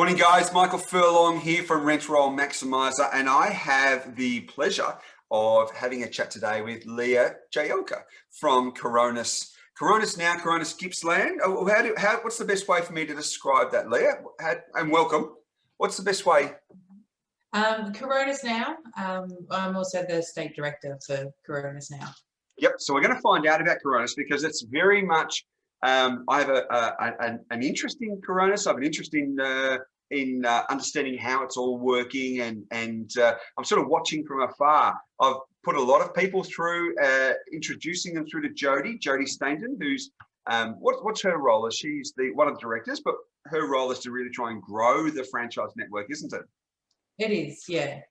Morning guys, Michael Furlong here from Rent Roll Maximizer, and I have the pleasure of having a chat today with Leah Jaelka from Coronis. Coronis now, Coronis Gippsland. What's the best way for me to describe that, Leah? And welcome. What's the best way? Coronis now. I'm also the state director for Coronis now. Yep, so we're going to find out about Coronis because it's very much, I have an interest in Coronis. I have an interest in understanding how it's all working, and I'm sort of watching from afar. I've put a lot of people through, introducing them through to Jody Stainton, who's, what's her role? She's one of the directors, but her role is to really try and grow the franchise network, isn't it? It is, yeah.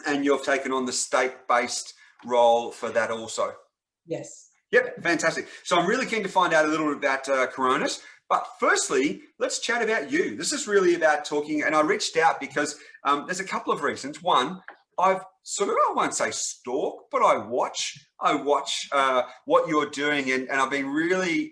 And you've taken on the state-based role for that also. Yes. Yep, fantastic. So I'm really keen to find out a little bit about Coronis. But firstly, let's chat about you. This is really about talking, and I reached out because there's a couple of reasons. One, I've sort of, I won't say stalk, but I watch what you're doing, and I've been really,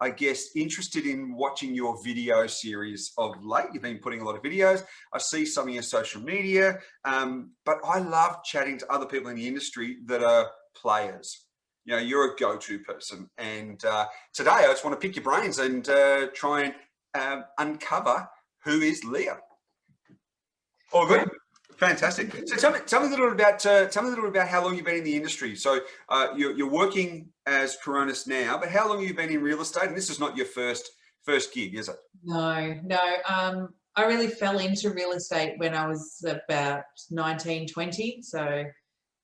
I guess, interested in watching your video series of late. You've been putting a lot of videos. I see some of your social media, but I love chatting to other people in the industry that are players. You know, you're a go-to person, and today I just want to pick your brains and try and uncover who is Leah. All good, fantastic. So tell me a little bit about how long you've been in the industry. So you're working as Coronis now, but how long have you been in real estate? And this is not your first gig, is it? No. I really fell into real estate when I was about 19, 20. So,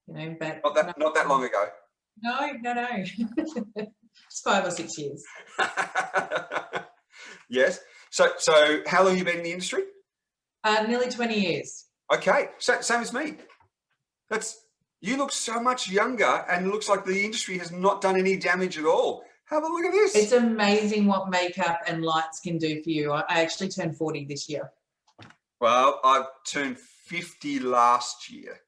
you know, but not that long ago. No. It's 5 or 6 years. Yes. So how long have you been in the industry? Nearly 20 years. Okay. Same as me. You look so much younger, and it looks like the industry has not done any damage at all. Have a look at this. It's amazing what makeup and lights can do for you. I actually turned 40 this year. Well, I've turned 50 last year.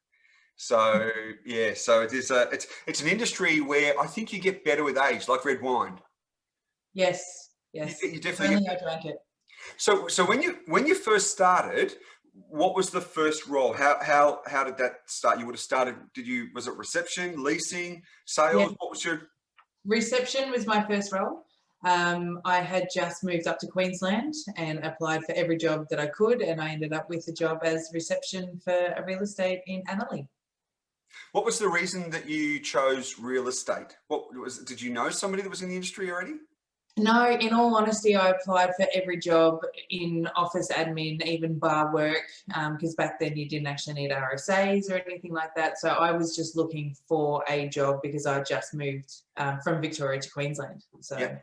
So yeah, so it is it's an industry where I think you get better with age, like red wine. Yes. You definitely I drank it. So when you first started, what was the first role? How did that start? You would have started. Was it reception, leasing, sales? Yeah. What was your Reception was my first role. I had just moved up to Queensland and applied for every job that I could, and I ended up with a job as reception for a real estate in Annerley. What was the reason that you chose real estate? Did you know somebody that was in the industry already? No, in all honesty, I applied for every job in office admin, even bar work, because back then you didn't actually need RSAs or anything like that. So I was just looking for a job because I just moved from Victoria to Queensland. So. Yeah.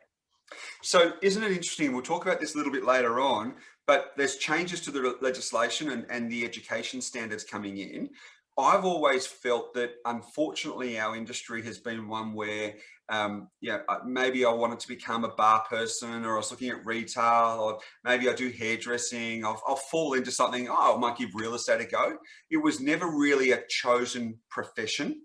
So isn't it interesting? We'll talk about this a little bit later on, but there's changes to the legislation and the education standards coming in. I've always felt that, unfortunately, our industry has been one where, maybe I wanted to become a bar person, or I was looking at retail, or maybe I do hairdressing. I'll fall into something. I might give real estate a go. It was never really a chosen profession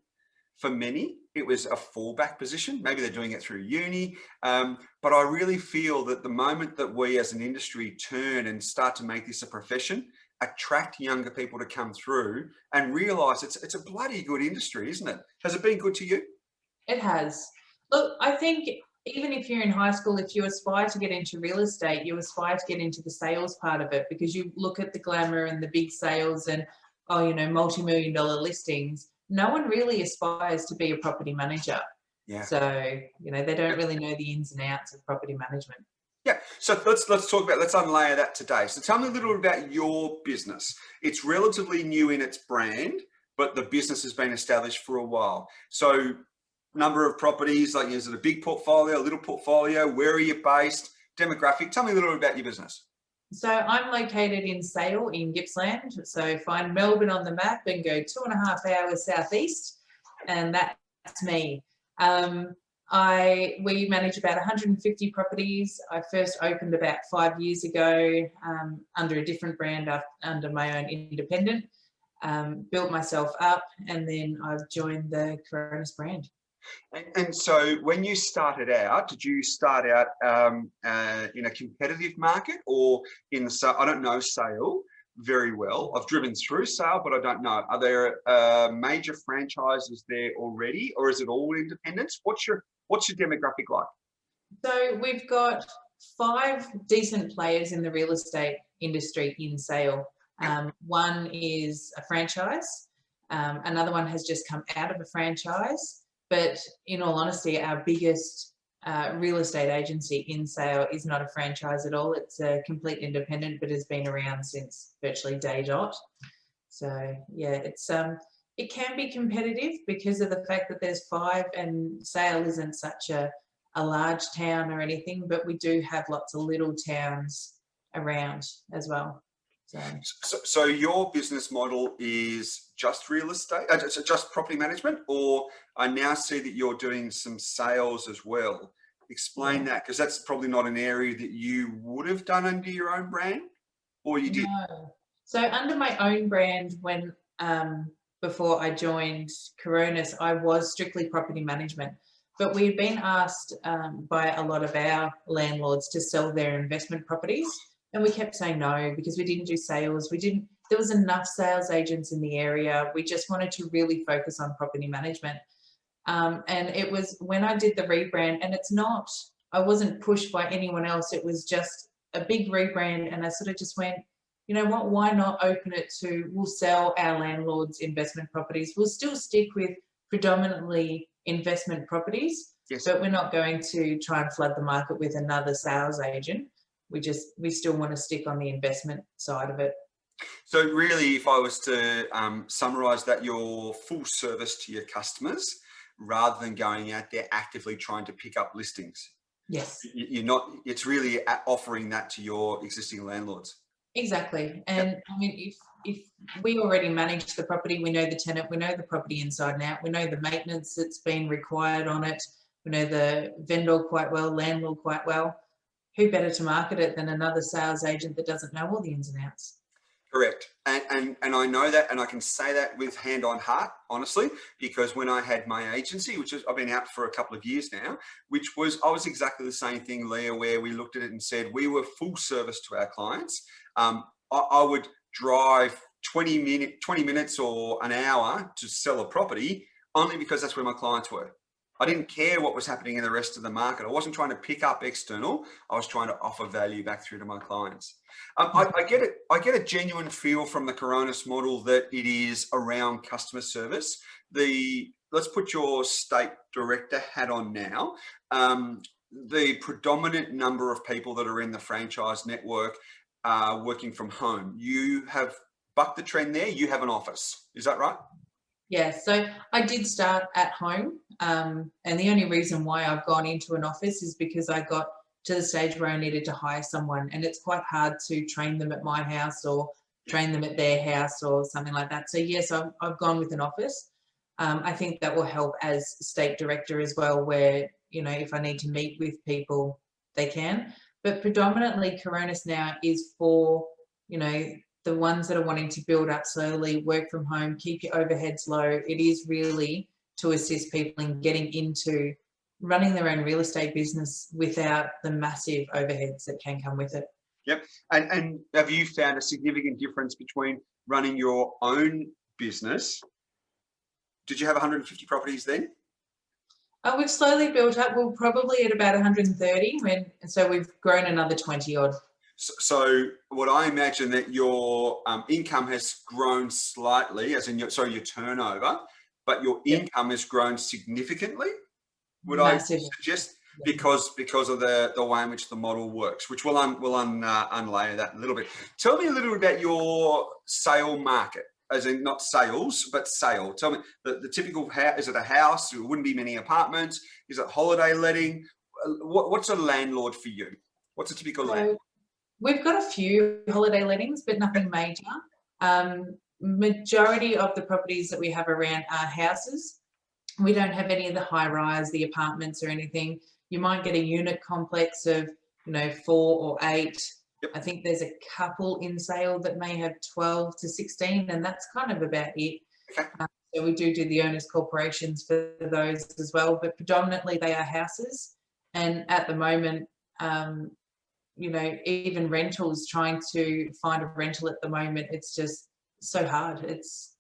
for many. It was a fallback position. Maybe they're doing it through uni. But I really feel that the moment that we as an industry turn and start to make this a profession, attract younger people to come through and realise it's a bloody good industry, isn't it? Has it been good to you? It has. Look, I think even if you're in high school, if you aspire to get into real estate, you aspire to get into the sales part of it, because you look at the glamour and the big sales and, multi-million-dollar listings. No one really aspires to be a property manager. Yeah. So, they don't really know the ins and outs of property management. Yeah, so let's unlayer that today. So tell me a little bit about your business. It's relatively new in its brand, but the business has been established for a while. So number of properties, like, is it a big portfolio, a little portfolio? Where are you based? Demographic? Tell me a little bit about your business. So I'm located in Sale in Gippsland. So find Melbourne on the map and go 2.5 hours southeast, and that's me. We manage about 150 properties. I first opened about 5 years ago under a different brand, under my own independent, built myself up, and then I've joined the Coronis brand. And so when you started out, did you start out in a competitive market or in the, I don't know sale very well. I've driven through sale, but I don't know. Are there major franchises there already, or is it all independents? What's your demographic like? So we've got 5 decent players in the real estate industry in sale. One is a franchise. Another one has just come out of a franchise. But in all honesty, our biggest real estate agency in sale is not a franchise at all. It's a complete independent, but has been around since virtually day dot. So yeah, it can be competitive because of the fact that there's 5 and Sale isn't such a large town or anything, but we do have lots of little towns around as well. So your business model is just real estate, so just property management, or I now see that you're doing some sales as well. Explain that, because that's probably not an area that you would have done under your own brand, or you did? No. So under my own brand, when before I joined Coronis, I was strictly property management. But we've been asked by a lot of our landlords to sell their investment properties. And we kept saying no, because we didn't do sales. There was enough sales agents in the area. We just wanted to really focus on property management. And it was when I did the rebrand, and I wasn't pushed by anyone else. It was just a big rebrand. And I sort of just went, you know what, why not open it to, we'll sell our landlords investment properties. We'll still stick with predominantly investment properties, yes, but we're not going to try and flood the market with another sales agent. We still want to stick on the investment side of it. So really, if I was to summarize that, you're full service to your customers rather than going out there actively trying to pick up listings. Yes. You're not, it's really offering that to your existing landlords. Exactly. And I mean, if we already manage the property, we know the tenant, we know the property inside and out, we know the maintenance that's been required on it, we know the vendor quite well, landlord quite well. Who better to market it than another sales agent that doesn't know all the ins and outs? Correct. And I know that, and I can say that with hand on heart, honestly, because when I had my agency, which is, I've been out for a couple of years now, I was exactly the same thing, Leah, where we looked at it and said, we were full service to our clients. I would drive 20 minutes or an hour to sell a property only because that's where my clients were. I didn't care what was happening in the rest of the market. I wasn't trying to pick up external. I was trying to offer value back through to my clients. I get it. I get a genuine feel from the Coronis model that it is around customer service. Let's put your state director hat on now. The predominant number of people that are in the franchise network are working from home. You have bucked the trend there. You have an office. Is that right? Yeah, so I did start at home, and the only reason why I've gone into an office is because I got to the stage where I needed to hire someone, and it's quite hard to train them at my house or train them at their house or something like that. So yes, I've gone with an office. I think that will help as state director as well, where, you know, if I need to meet with people, they can. But predominantly Coronis now is for, you know, the ones that are wanting to build up slowly, work from home, keep your overheads low. It is really to assist people in getting into running their own real estate business without the massive overheads that can come with it. Yep. And have you found a significant difference between running your own business? Did you have 150 properties then? We've slowly built up. We're probably at about 130, so we've grown another 20 odd. So what I imagine that your income has grown slightly, as in your turnover, but your income has grown significantly. Would Massive. I suggest because of the way in which the model works, which we'll unlayer that a little bit. Tell me a little bit about your sale market, as in not sales, but sale. Tell me the typical is it a house? It wouldn't be many apartments. Is it holiday letting? What's a landlord for you? What's a typical landlord? We've got a few holiday lettings, but nothing major. Majority of the properties that we have around are houses. We don't have any of the high rise, the apartments or anything. You might get a unit complex of, you know, 4 or 8. Yep. I think there's a couple in sale that may have 12 to 16, and that's kind of about it. Okay. So we do the owners corporations for those as well, but predominantly they are houses. And at the moment, you know, even rentals, trying to find a rental at the moment, it's just so hard. It's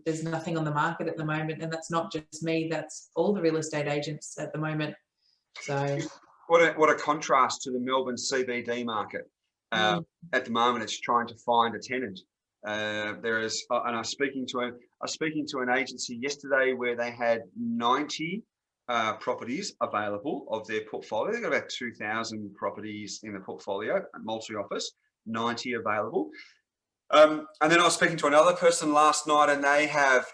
there's nothing on the market at the moment, and that's not just me, that's all the real estate agents at the moment. So What a contrast to the Melbourne CBD market. At the moment, it's trying to find a tenant. There is, and I was speaking to an agency yesterday where they had 90 properties available of their portfolio. They've got about 2,000 properties in the portfolio, multi-office, 90 available. And then I was speaking to another person last night, and they have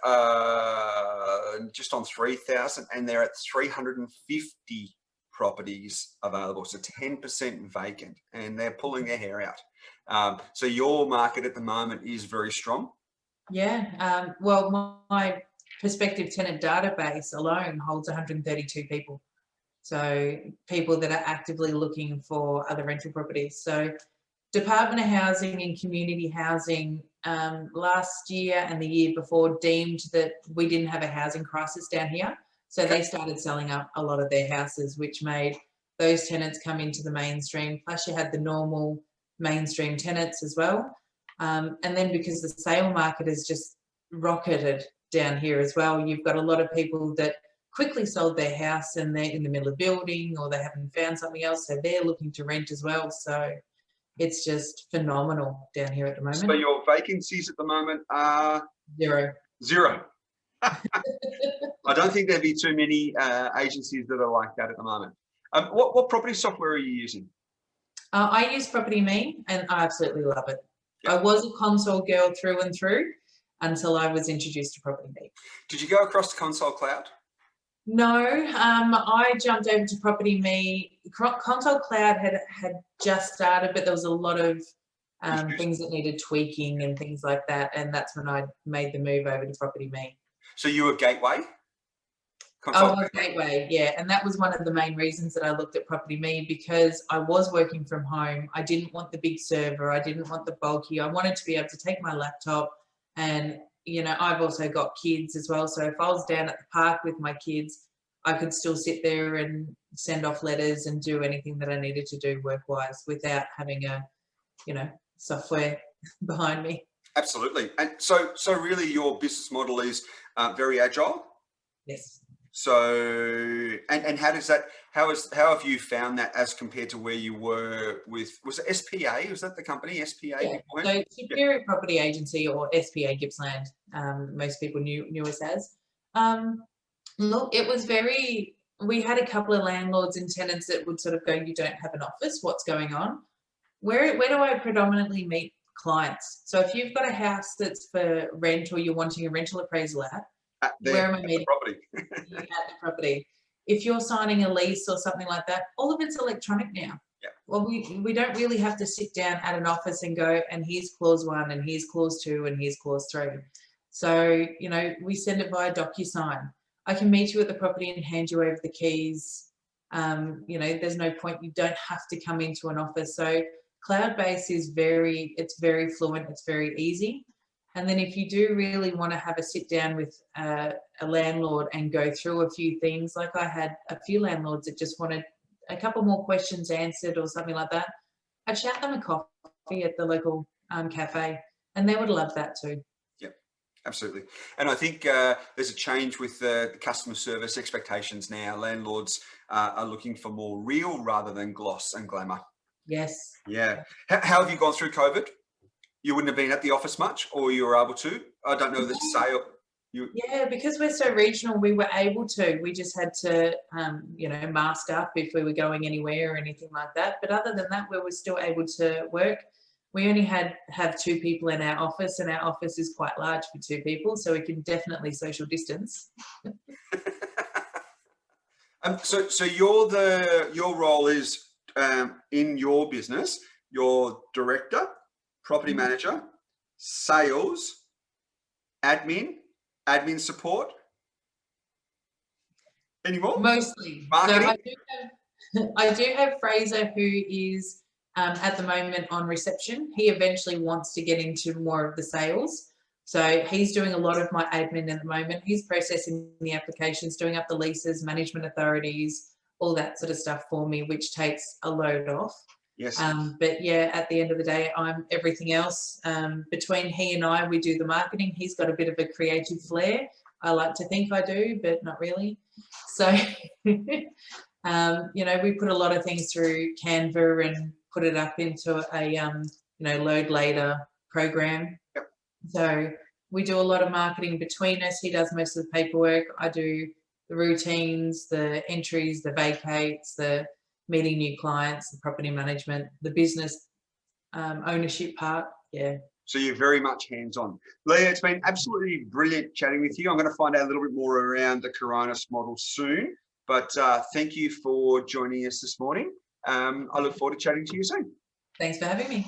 just on 3,000, and they're at 350 properties available, so 10% vacant, and they're pulling their hair out. So your market at the moment is very strong. yeah, well, my prospective tenant database alone holds 132 people. So people that are actively looking for other rental properties. So Department of Housing and Community Housing last year and the year before deemed that we didn't have a housing crisis down here. So they started selling up a lot of their houses, which made those tenants come into the mainstream. Plus you had the normal mainstream tenants as well. And then because the sale market has just rocketed down here as well, you've got a lot of people that quickly sold their house and they're in the middle of building, or they haven't found something else, so they're looking to rent as well. So it's just phenomenal down here at the moment. So your vacancies at the moment are? Zero. I don't think there'd be too many agencies that are like that at the moment. What property software are you using? I use Property Me, and I absolutely love it. Yep. I was a console girl through and through until I was introduced to Property Me. Did you go across to Console Cloud? No, I jumped over to Property Me. Console Cloud had just started, but there was a lot of things that needed tweaking and things like that, and that's when I made the move over to Property Me. So you were Gateway? I was Gateway, yeah, and that was one of the main reasons that I looked at Property Me, because I was working from home. I didn't want the big server. I didn't want the bulky. I wanted to be able to take my laptop, and you know, I've also got kids as well. So if I was down at the park with my kids, I could still sit there and send off letters and do anything that I needed to do work-wise without having a, you know, software behind me. Absolutely. And so really your business model is very agile? Yes. So, and how have you found that as compared to where you were with, was it SPA? Was that the company, SPA? Yeah. So Superior Property Agency, or SPA Gippsland, most people knew us as. Look, it was we had a couple of landlords and tenants that would sort of go, you don't have an office, what's going on? Where do I predominantly meet clients? So if you've got a house that's for rent, or you're wanting a rental appraisal where am I meeting? Property. At the property. If you're signing a lease or something like that, all of it's electronic now. Yeah. Well, we don't really have to sit down at an office and go, and here's clause 1, and here's clause 2, and here's clause 3. So, you know, we send it via DocuSign. I can meet you at the property and hand you over the keys. You know, there's no point. You don't have to come into an office. So cloud-based is it's very fluent. It's very easy. And then if you do really want to have a sit down with a landlord and go through a few things, like I had a few landlords that just wanted a couple more questions answered or something like that, I'd shout them a coffee at the local cafe, and they would love that too. Yep, absolutely. And I think there's a change with the customer service expectations now. Landlords are looking for more real rather than gloss and glamour. Yes. Yeah. How have you gone through COVID? You wouldn't have been at the office much, or you were able to? I don't know the sale. Yeah, because we're so regional, we were able to. We just had to, you know, mask up if we were going anywhere or anything like that. But other than that, we were still able to work. We only have 2 people in our office, and our office is quite large for 2 people, so we can definitely social distance. So your role is in your business, you're director, property manager, sales, admin support. Any more? Mostly. Marketing? So I do have Fraser, who is at the moment on reception. He eventually wants to get into more of the sales. So he's doing a lot of my admin at the moment. He's processing the applications, doing up the leases, management authorities, all that sort of stuff for me, which takes a load off. Yes. But yeah, at the end of the day, I'm everything else. Between he and I, we do the marketing. He's got a bit of a creative flair. I like to think I do, but not really. So, you know, we put a lot of things through Canva and put it up into a, you know, load later program. Yep. So we do a lot of marketing between us. He does most of the paperwork. I do the routines, the entries, the vacates, the meeting new clients, the property management, the business ownership part. Yeah. So you're very much hands-on. Leah, it's been absolutely brilliant chatting with you. I'm going to find out a little bit more around the Coronis model soon, but thank you for joining us this morning. I look forward to chatting to you soon. Thanks for having me.